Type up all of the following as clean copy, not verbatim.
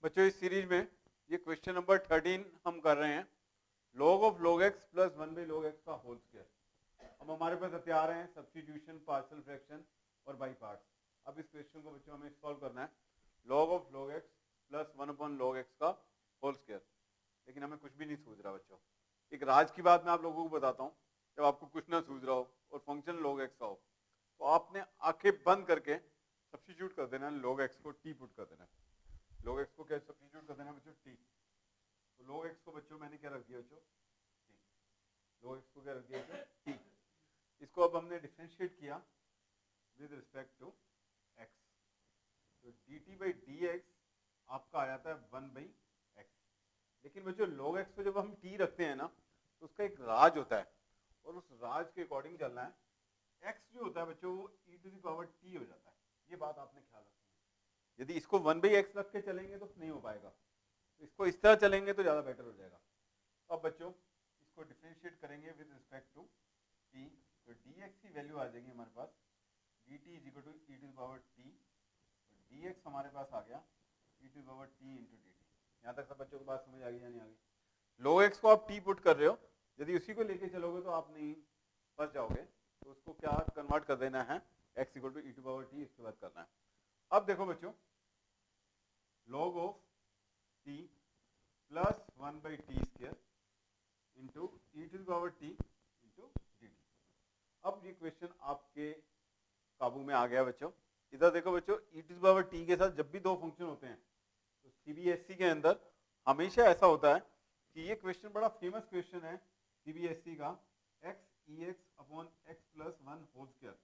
बच्चों इस सीरीज में ये क्वेश्चन नंबर 13 हम कर रहे हैं, log of log x plus 1/log x का होल स्क्वायर। अब हमारे पास हथियार हैं सब्स्टिट्यूशन, पार्शियल फ्रैक्शन और बाई पार्ट्स। अब इस क्वेश्चन को बच्चों हमें सॉल्व करना है, log of log x plus 1/log x का होल स्क्वायर। लेकिन हमें कुछ भी नहीं सूझ रहा बच्चों। एक राज की बात मैं आप लोगों को बताता हूँ, जब आपको कुछ ना सूझ रहा हो और फंक्शन log x का हो तो आपने आंखें बंद करके सब्स्टिट्यूट कर देना है, log x को t पुट कर देना है। log x को क्या सब्स्टिट्यूट कर देना बच्चों, t। तो log x को बच्चों मैंने क्या रख दिया बच्चों, t। log x को क्या रख दिया बच्चों, t। इसको अब हमने डिफरेंशिएट किया विद रिस्पेक्ट टू x, तो dt बाई dx आपका आ जाता है 1/x। लेकिन बच्चों log x को जब हम t रखते हैं ना तो उसका एक राज होता है और उस राज के अकॉर्डिंग चलना है। x जो होता है बच्चों वो e to the power t हो जाता है, ये बात आपने ख्याल रखना है। यदि इसको 1/x रख के चलेंगे तो नहीं हो पाएगा, तो इसको इस तरह चलेंगे तो ज्यादा बेटर हो जाएगा। अब बच्चों इसको डिफरेंशिएट करेंगे विद रिस्पेक्ट टू t, तो dx की वैल्यू आ जाएगी हमारे पास dt is equal to e to the power t, तो dx हमारे पास आ गया e to the power t into dt। यहाँ तक सब बच्चों को बात समझ आ गई या नहीं आ गई? log x को आप t पुट कर रहे हो, यदि उसी को लेके चलोगे तो आप नहीं फंस जाओगे, तो उसको क्या कन्वर्ट कर देना है x equal to e to power t, इसके बाद करना है। अब देखो बच्चों log of t plus 1/t square into e to power t into dt। अब ये क्वेश्चन आपके काबू में आ गया बच्चों। इधर देखो बच्चों, e टू पावर t के साथ जब भी दो फंक्शन होते हैं तो सीबीएसई के अंदर हमेशा ऐसा होता है कि ये क्वेश्चन बड़ा फेमस क्वेश्चन है सीबीएसई का, x ex upon x plus 1 whole square.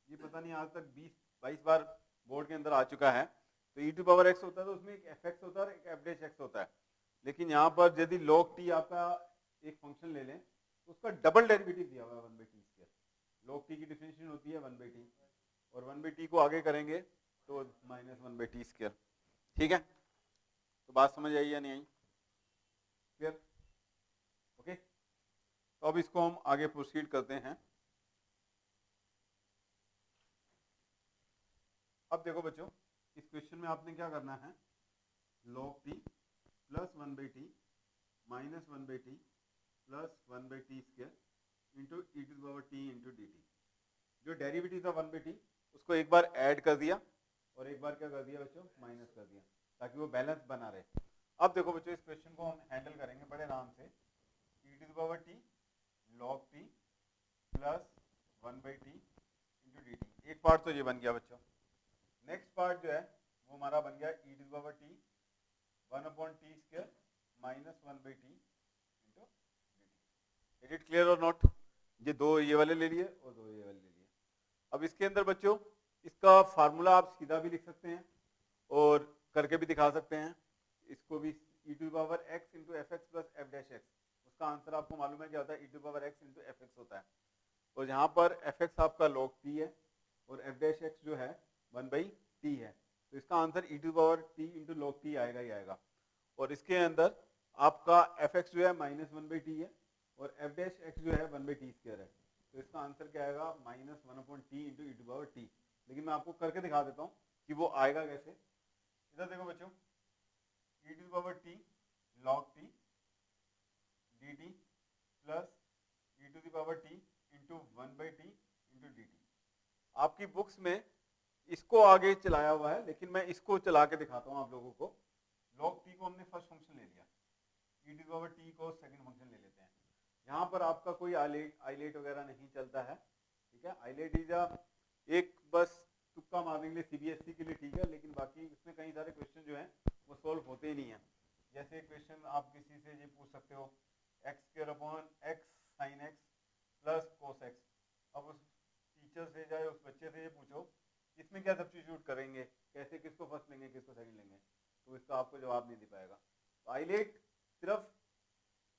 ये पता नहीं आज तक 20-22 बार बोर्ड के अंदर आ चुका है। तो e टू पावर x होता है तो उसमें एक fx होता है और एक f डैश x होता है। लेकिन यहाँ पर यदि log t आपका एक फंक्शन ले लें तो उसका डबल डेरिवेटिव दिया हुआ है 1/t स्क्वायर। log t की डिफरेंशिएशन होती है 1/t और 1/t को आगे करेंगे तो माइनस 1/t स्क्वायर। ठीक है, तो बात समझ आई या नहीं आई? क्लियर? ओके, तो अब इसको हम आगे प्रोसीड करते हैं। अब देखो बच्चों इस क्वेश्चन में आपने क्या करना है, log t plus 1/t minus 1/t plus 1/t square into e to the power t into dt। जो डेरिवेटिव था 1/t उसको एक बार ऐड कर दिया और एक बार क्या कर दिया बच्चों, माइनस कर दिया, ताकि वो बैलेंस बना रहे। अब देखो बच्चों इस क्वेश्चन को हम हैंडल करेंगे बड़े आराम से। e to the power t log t plus 1/t into dt। एक पार्ट तो ये बन गया बच्चों। नेक्स्ट पार्ट जो है वो हमारा बन गया e to the power t 1/t square minus 1/t into dt। Is it clear और नॉट? ये दो ये वाले ले लिए और दो ये वाले ले लिए। अब इसके अंदर बच्चों इसका फार्मूला आप सीधा भी लिख सकते हैं और करके भी दिखा सकते हैं। इसको भी e to the power x into F X plus F dash X, उसका आंसर आपको मालूम है क्या होता है, e to the power x into F X होता है। और यहाँ पर एफ एक्स आपका log t है और एफ डैश एक्स जो है 1/t है, तो इसका answer e to the power t into log t आएगा ही आएगा। और इसके अंदर आपका एफ एक्स जो है माइनस 1/t है और एफ डैश एक्स जो है 1/t स्क्वायर है, तो इसका आंसर क्या आएगा, minus 1/t into e to the power t। लेकिन मैं आपको करके दिखा देता हूँ कि वो आएगा कैसे। इधर देखो बच्चों, e to the power t log t dt plus e to the power t into 1/t into dt। आपकी बुक्स में इसको आगे चलाया हुआ है, लेकिन मैं इसको चला के दिखाता हूँ आप लोगों को। log t को हमने फर्स्ट फंक्शन ले लिया, e to the power t को सेकंड फंक्शन ले लेते हैं। यहाँ पर आपका कोई आइलेट वगैरह नहीं चलता है, ठीक है। आइलेट इज एक बस तुक्का मारने के लिए सीबीएसई के लिए, ठीक है, लेकिन बाकी इसमें कई सारे क्वेश्चन जो हैं वो सॉल्व होते ही नहीं है। जैसे क्वेश्चन आप किसी से ये पूछ सकते हो x square upon x sine x plus cos x. अब उस टीचर से जाए उस बच्चे से ये पूछो इसमें क्या सब्स्टिट्यूट करेंगे, कैसे किसको फर्स्ट लेंगे किसको सेकंड लेंगे, तो इसका आपको जवाब नहीं दे पाएगा। तो आइलेट सिर्फ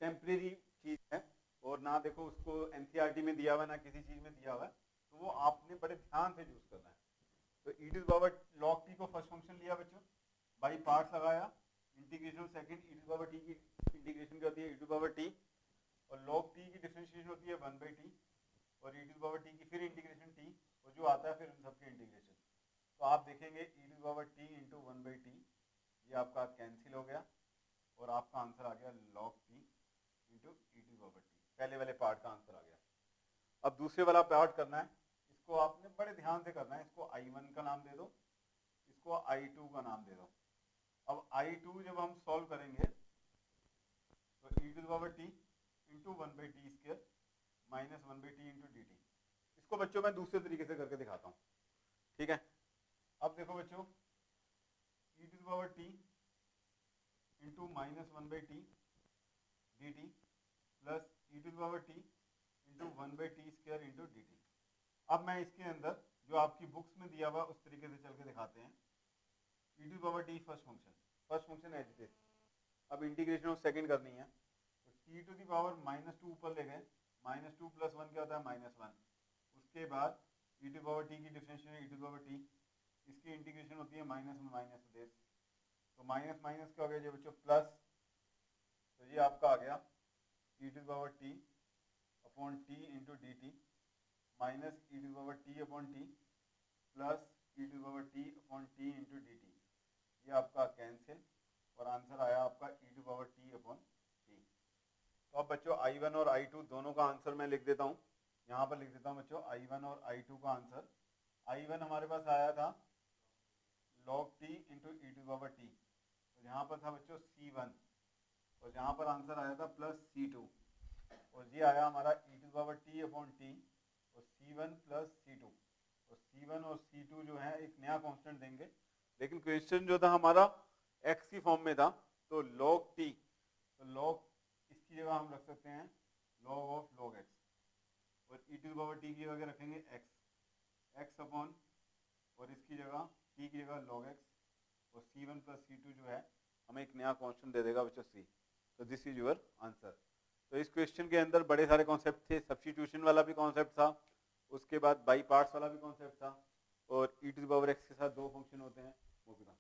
टेम्परेरी चीज है और ना देखो उसको एनसीईआरटी में दिया हुआ ना किसी चीज में दिया हुआ है, तो वो आपने बड़े ध्यान से यूज करना है। तो e to the power log t को फर्स्ट फंक्शन लिया बच्चों, बाई पार्ट्स लगाया, integration second e to the power t की इंटीग्रेशन क्या होती है e to the power t, और log t की डिफरेंशिएशन होती है 1/t और e to the power t की फिर इंटीग्रेशन t, और जो आता है फिर उन सबके इंटीग्रेशन। तो आप देखेंगे e to the power t into 1/t ये आपका कैंसिल हो गया और आपका आंसर आ गया log p into E to power T. पहले वाले पार्ट का आंसर आ गया। अब दूसरे वाला पार्ट करना है, इसको आपने बड़े ध्यान से करना है। इसको I1 का नाम दे दो, इसको I2 का नाम दे दो। अब I2 जब हम सॉल्व करेंगे तो e to power t into one by t square minus one by t into d t. इसको बच्चों मैं दूसरे तरीके से करके दिखाता हूँ, ठीक है। अब देखो बच्चों, e to power t into minus one by t d t plus e to power t into one by t square into d t. अब मैं इसके अंदर जो आपकी बुक्स में दिया हुआ उस तरीके से चल के दिखाते हैं। E to power t first function as it is. अब इंटीग्रेशन ऑफ सेकंड करनी है, तो t to the power minus two ऊपर ले गए, माइनस टू प्लस वन क्या होता है माइनस वन। उसके बाद ई टू पावर टी की differentiation E to power T, इसकी इंटीग्रेशन होती है माइनस में माइनस देश, तो माइनस माइनस क्या हो गया जी बच्चों प्लस। तो ये आपका आ गया e to power t upon t into d t minus e to power t upon t plus e to power t upon t into d t. ये आपका कैंसिल और आंसर आया आपका e to power t upon t. तो अब बच्चों I1 और I2 दोनों का आंसर मैं लिख देता हूँ, यहाँ पर लिख देता हूँ बच्चों I1 और I2 का आंसर। I1 हमारे पास आया था log t into E to power T, तो यहाँ पर था बच्चों C1 और यहाँ पर आंसर आया था प्लस C2 और ये आया हमारा e to power t upon t और C1 प्लस C2। और C1 और C2 जो है एक नया कांस्टेंट देंगे, लेकिन क्वेश्चन जो था हमारा x की फॉर्म में था, तो log t, तो log इसकी जगह हम रख सकते हैं log ऑफ log x और ई टू पावर टी की जगह रखेंगे x अपॉन और इसकी जगह t की जगह log x और C1 प्लस C2 जो है हमें एक नया कांस्टेंट दे देगा बच्चों c। तो दिस इज योर आंसर। तो इस क्वेश्चन के अंदर बड़े सारे कॉन्सेप्ट थे, सब्स्टिट्यूशन वाला भी कॉन्सेप्ट था, उसके बाद बाई पार्ट्स वाला भी कॉन्सेप्ट था और ई टू पावर x के साथ दो फंक्शन होते हैं वो भी था।